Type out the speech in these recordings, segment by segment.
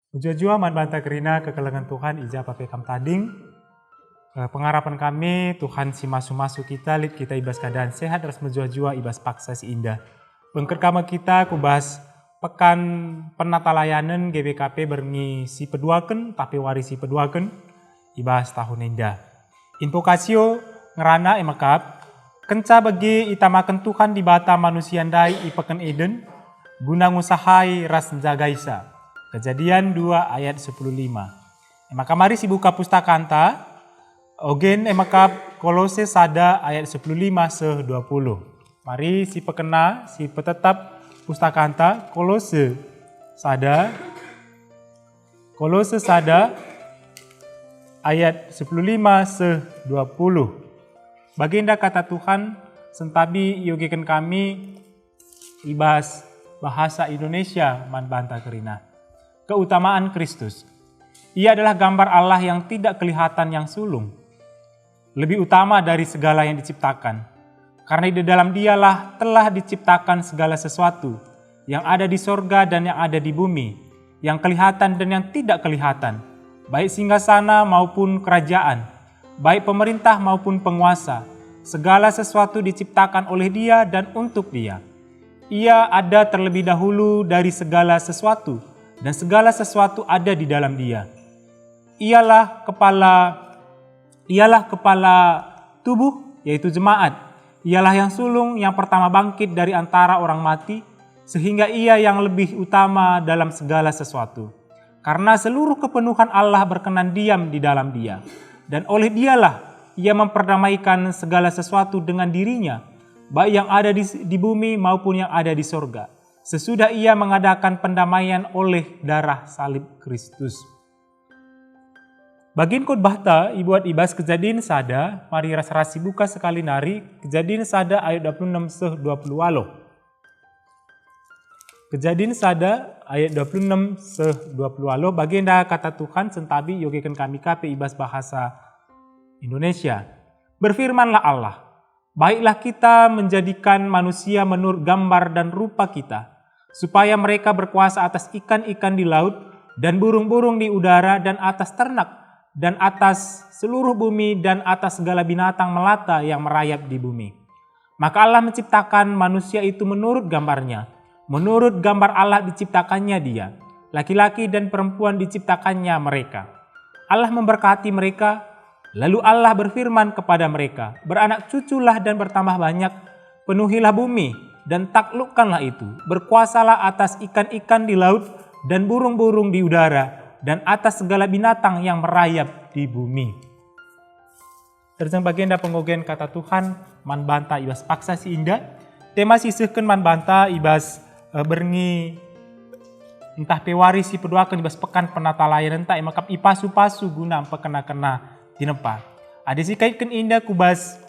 Ujua-jua man banta kerina kekelengan Tuhan ija papekam tading. Pengharapan kami Tuhan si masu-masu kita, lip kita ibas keadaan sehat, ras menjua-jua ibas paksa si indah. Pengker kama kita kubas pekan penata layanan GBKP berngi si peduaken, tapi wari si peduaken ibas tahun indah. Invokasio ngerana emakap, kenca bagi itamakan Tuhan di bata manusia ndai ipaken Eden, guna ngusahai ras njagaisa. Kejadian 2 ayat 15. Maka mari si buka pustaka anta. Ogen emakap Kolose sada ayat 15 se 20. Mari si pekena, si petetap pustaka anta Kolose sada ayat 15 se 20. Baginda kata Tuhan sentabi yogikan kami ibas bahasa Indonesia man banta kerina. Keutamaan Kristus. Ia adalah gambar Allah yang tidak kelihatan yang sulung. Lebih utama dari segala yang diciptakan. Karena di dalam dialah telah diciptakan segala sesuatu. Yang ada di sorga dan yang ada di bumi. Yang kelihatan dan yang tidak kelihatan. Baik singgasana maupun kerajaan. Baik pemerintah maupun penguasa. Segala sesuatu diciptakan oleh Dia dan untuk Dia. Ia ada terlebih dahulu dari segala sesuatu. Dan segala sesuatu ada di dalam Dia. Ialah kepala tubuh, yaitu jemaat. Ialah yang sulung yang pertama bangkit dari antara orang mati, sehingga Ia yang lebih utama dalam segala sesuatu. Karena seluruh kepenuhan Allah berkenan diam di dalam Dia. Dan oleh Dialah Ia memperdamaikan segala sesuatu dengan dirinya, baik yang ada di bumi maupun yang ada di sorga. Sesudah Ia mengadakan pendamaian oleh darah salib Kristus. Bagin khotbah ibuat ibas kejadian sada, mari rasi buka sekali nari, kejadian sada ayat 26 se 20 walo. Kejadian sada ayat 26 se 20 walo, baginda kata Tuhan sentabi yogikan kami kape ibas bahasa Indonesia. Berfirmanlah Allah, baiklah kita menjadikan manusia menurut gambar dan rupa kita, supaya mereka berkuasa atas ikan-ikan di laut dan burung-burung di udara dan atas ternak dan atas seluruh bumi dan atas segala binatang melata yang merayap di bumi. Maka Allah menciptakan manusia itu menurut gambarnya. Menurut gambar Allah diciptakannya dia. Laki-laki dan perempuan diciptakannya mereka. Allah memberkati mereka. Lalu Allah berfirman kepada mereka, beranak cuculah dan bertambah banyak, penuhilah bumi dan taklukkanlah itu. Berkuasalah atas ikan-ikan di laut dan burung-burung di udara dan atas segala binatang yang merayap di bumi. Terjang baginda pengogen kata Tuhan, man banta ibas paksa si indah. Tema sisihkan man banta ibas berngi entah pewari si peduakan ibas pekan penata layanan entah emakap ipasu-pasu guna pekena-kena tinepa. Ada si kaitkan indah kubas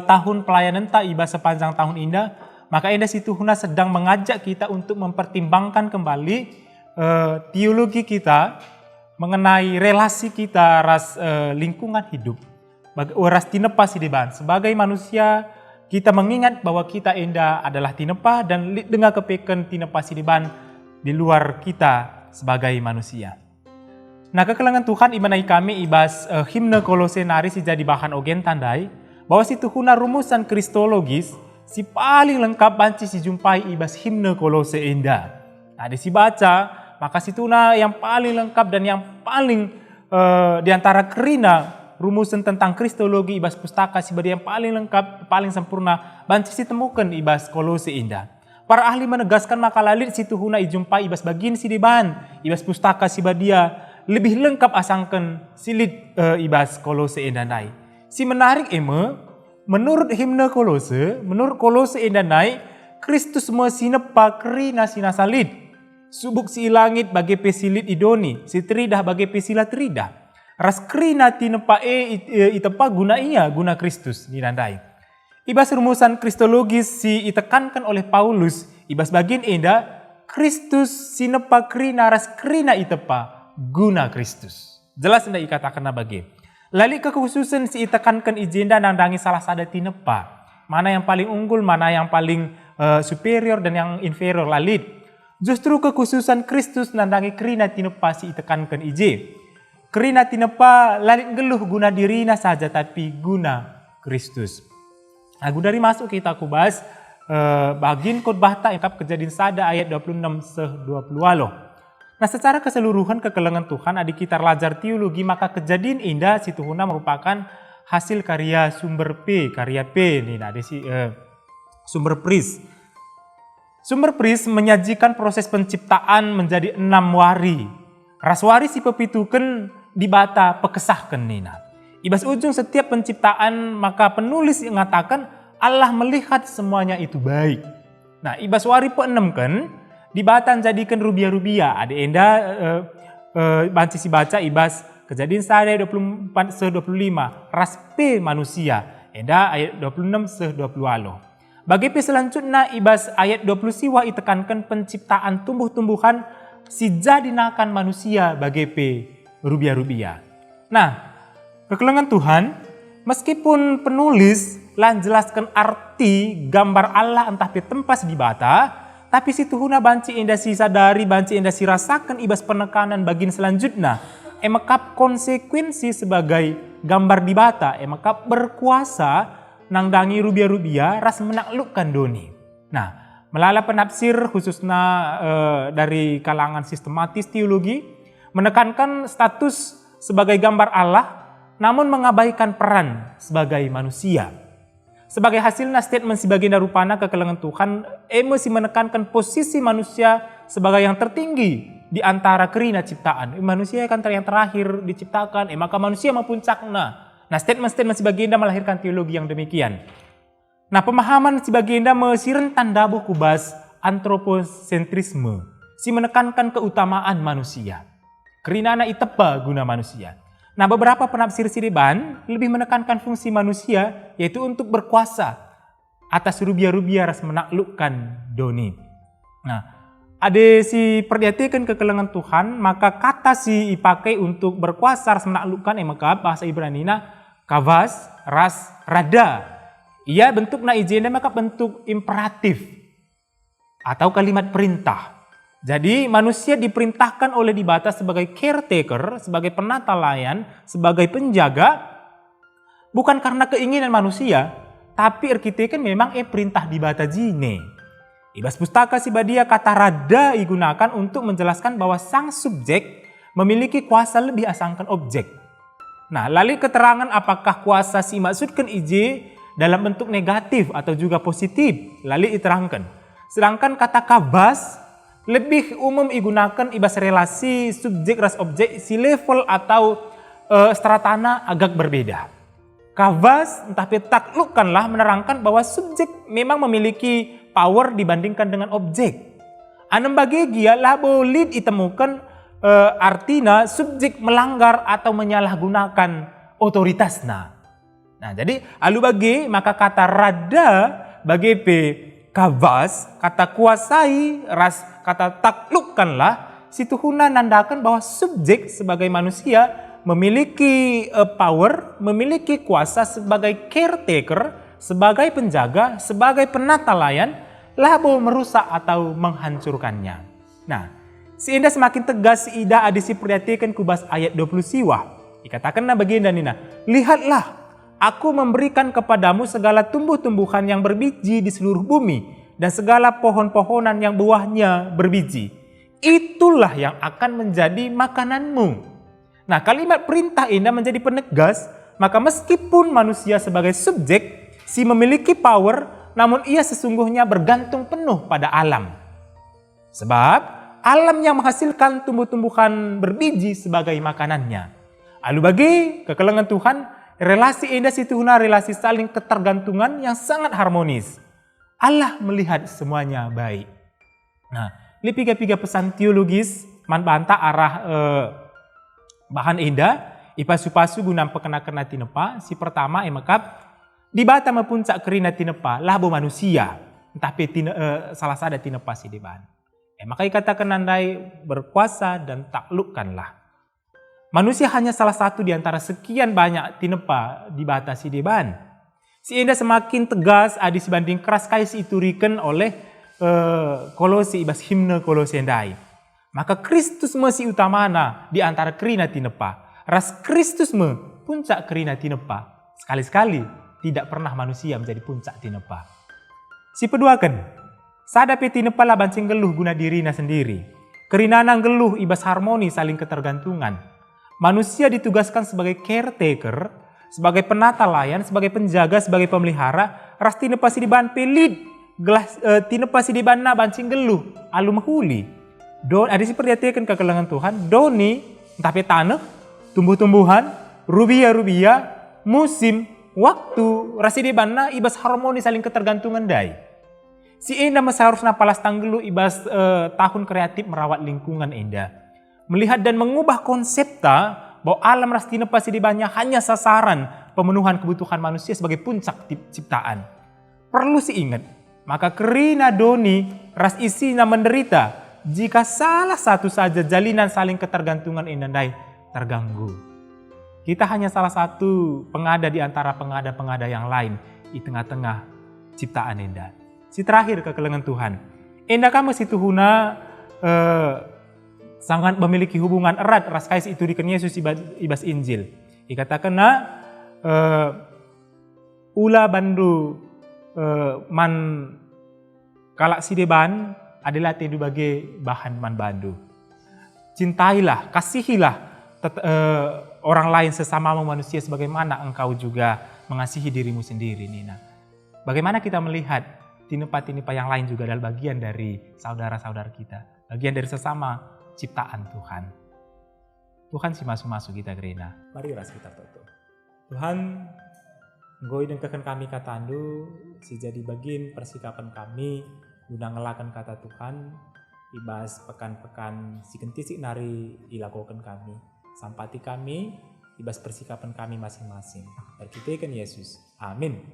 tahun pelayanan tak ibas sepanjang tahun indah. Maka indah situ Huna sedang mengajak kita untuk mempertimbangkan kembali teologi kita mengenai relasi kita ras lingkungan hidup. Ras tinepa sidiban. Sebagai manusia kita mengingat bahwa kita indah adalah tinepa dan dengan kepeken tinepa sidiban di luar kita sebagai manusia. Nah kekelengan Tuhan imanai kami ibas himne Kolose nari si jadi bahan ogen tandai bahwa situ Huna rumusan kristologis si paling lengkap banci si jumpai ibas himne Kolose indah. Nah, si baca, maka situna yang paling lengkap dan yang paling diantara kerina rumusan tentang kristologi ibas pustaka si yang paling lengkap, paling sempurna, banci si temukan ibas Kolose indah. Para ahli menegaskan maka lalit situ Huna ijumpai ibas bagin si diban, ibas pustaka si badia lebih lengkap asangkan silit ibas Kolose indah nai. Si menarik menurut himne Kolose, menurut Kolose indanai, Kristus mesinepa kerina sina salid. Subuk si langit bagi pesilit idoni, si tridah bagi pesila tridah. Ras kerina tinepa itepa guna guna Kristus dinandai. Ibas rumusan kristologis si itekankan oleh Paulus, ibas bagian indah, Kristus sinepa kerina ras kerina itepa guna Kristus. Jelas indah ikatakan bagi. Lali kekhususan si itekankan ijenda nandangi salah sada tinepa. Mana yang paling unggul, mana yang paling superior dan yang inferior lalit. Justru kekhususan Kristus nandangi kerina tinepa si itekankan ije. Kerina tinepa lalit geluh guna dirina saja tapi guna Kristus. Aku dari masuk kita kubas bagian khotbah tak ingkap kejadian sada ayat 26 seh 20 aloh. Nah secara keseluruhan kekelengan Tuhan adik kita belajar teologi maka kejadian indah situhuna merupakan hasil karya sumber karya P nih nah desi sumber pris. Sumber pris menyajikan proses penciptaan menjadi 6 wari. Ras wari si pepituken dibata pekesahkan nina. Ibas ujung setiap penciptaan maka penulis mengatakan Allah melihat semuanya itu baik. Nah ibas wari pe-6 kan dibata jadikan rubia-rubia. Ada enda banci si baca ibas kejadian sada 24 seh 25 ras P manusia. Enda ayat 26 seh 20 aloh. Bagi selanjutnya ibas ayat 20 siwa itekankan penciptaan tumbuh-tumbuhan si jadinakan manusia bagi P rubia-rubia. Nah, kekelengan Tuhan meskipun penulis lan jelaskan arti gambar Allah entah pi tempas di bata, tapi si tuhuna banci indah si sadari banci indah si rasakan ibas penekanan bagian selanjutnya. Emakap konsekuensi sebagai gambar di bata, emakap berkuasa nangdangi rubia-rubia ras menaklukkan doni. Nah, melala penafsir khususnya dari kalangan sistematis teologi menekankan status sebagai gambar Allah namun mengabaikan peran sebagai manusia. Sebagai hasilnya statement si baginda rupana kekelengan Tuhan emosi menekankan posisi manusia sebagai yang tertinggi di antara kerina ciptaan. Manusia kan yang terakhir diciptakan, maka manusia mempuncakna. Nah, statement-statement si baginda melahirkan teologi yang demikian. Nah, pemahaman si baginda mesi rentan dabuh kubas antroposentrisme. Si menekankan keutamaan manusia. Kerinana itepa guna manusia. Nah, beberapa penafsir Sideban lebih menekankan fungsi manusia yaitu untuk berkuasa atas rubia-rubia ras menaklukkan doni. Nah, ada si perhatikan kekelengan Tuhan maka kata si dipakai untuk berkuasa ras menaklukkan emakab bahasa Ibranina kavas, ras, rada. Ia bentuknya ijena maka bentuk imperatif atau kalimat perintah. Jadi manusia diperintahkan oleh dibata sebagai caretaker, sebagai penata layan, sebagai penjaga. Bukan karena keinginan manusia, tapi arkitekan memang perintah dibata jine. Ibas pustaka si badia kata rada digunakan untuk menjelaskan bahwa sang subjek memiliki kuasa lebih asangkan objek. Nah, lalu keterangan apakah kuasa si maksudkan ije dalam bentuk negatif atau juga positif, lalu diterangkan. Sedangkan kata kabas lebih umum digunakan ibas relasi subjek ras objek si level atau stratana agak berbeda. Kabas entah taklukkanlah menerangkan bahwa subjek memang memiliki power dibandingkan dengan objek. Anem bagi gia labo lid ditemukan artinya subjek melanggar atau menyalahgunakan otoritasnya. Nah, jadi alu bagi maka kata rada bagi P kavas kata kuasai ras kata taklukkanlah situhuna nandakan bahwa subjek sebagai manusia memiliki power, memiliki kuasa sebagai caretaker, sebagai penjaga, sebagai penata layan labo merusak atau menghancurkannya. Nah, si Indah semakin tegas si Ida adisi perhatikan kubas ayat 20 siwa. Dikatakanlah baginda nina, lihatlah aku memberikan kepadamu segala tumbuh-tumbuhan yang berbiji di seluruh bumi dan segala pohon-pohonan yang buahnya berbiji. Itulah yang akan menjadi makananmu. Nah, kalimat perintah Indah menjadi penegas, maka meskipun manusia sebagai subjek si memiliki power, namun ia sesungguhnya bergantung penuh pada alam. Sebab alam yang menghasilkan tumbuh-tumbuhan berbiji sebagai makanannya. Lalu bagi kekelengan Tuhan, relasi indah situhuna relasi saling ketergantungan yang sangat harmonis. Allah melihat semuanya baik. Nah, ini tiga pesan teologis manbanta arah bahan indah ipasu-pasu guna pekena-kena tinepa. Si pertama emakap dibata mepuncak kerina tinepa labo manusia. Tapi salah sada tinepa si deban. Maka dikatakan nandai berkuasa dan taklukkanlah. Manusia hanya salah satu di antara sekian banyak tinepa dibatasi deban. Si Indah semakin tegas adis banding keras kais iturikan oleh Kolose ibas himne Kolose endai. Maka Kristus masih utamana di antara kerina tinepa. Ras Kristus me puncak kerina tinepa. Sekali-sekali tidak pernah manusia menjadi puncak tinepa. Si peduakan, sadape tinepa lah bancing geluh guna dirina sendiri. Kerinana geluh ibas harmoni saling ketergantungan. Manusia ditugaskan sebagai caretaker, sebagai penata layan, sebagai penjaga, sebagai pemelihara. Ras tinepa si diban pelid, gelas tinepa si diban na bancing geluh, alu mahuli. Ada si perhatikan kekelengan Tuhan, doni, tapi tanah, tumbuh-tumbuhan, rubia-rubia, musim, waktu, rasi diban na ibas harmoni saling ketergantungan dai. Si enda seharusnya palas tanggelu ibas tahun kreatif merawat lingkungan enda. Melihat dan mengubah konsepta bahwa alam ras tinepa si dibannya hanya sasaran pemenuhan kebutuhan manusia sebagai puncak ciptaan. Perlu si ingat, maka kerina doni ras isina menderita jika salah satu saja jalinan saling ketergantungan indandai terganggu. Kita hanya salah satu pengada di antara pengada-pengada yang lain di tengah-tengah ciptaan enda. Si terakhir kekelengan Tuhan. Enda kamu si Tuhuna sangat memiliki hubungan erat ras kais itu di Yesus ibas Injil. Dikatakan ula bandu man kalak si deban adalah tendu bagai bahan man bandu. Cintailah, kasihilah orang lain sesama manusia sebagaimana engkau juga mengasihi dirimu sendiri, Nina. Bagaimana kita melihat tinepa-tinepa yang lain juga adalah bagian dari saudara-saudara kita, bagian dari sesama ciptaan Tuhan. Tuhan si masuk-masuk kita gerina. Mari ras kita toto. Tuhan, Engkau dengkakan kami katandu, si jadi bagian persikapan kami guna ngelakan kata Tuhan, ibas pekan-pekan si kentisik nari ilakokan kami. Sampati kami, ibas persikapan kami masing-masing. Berkitekan Yesus. Amin.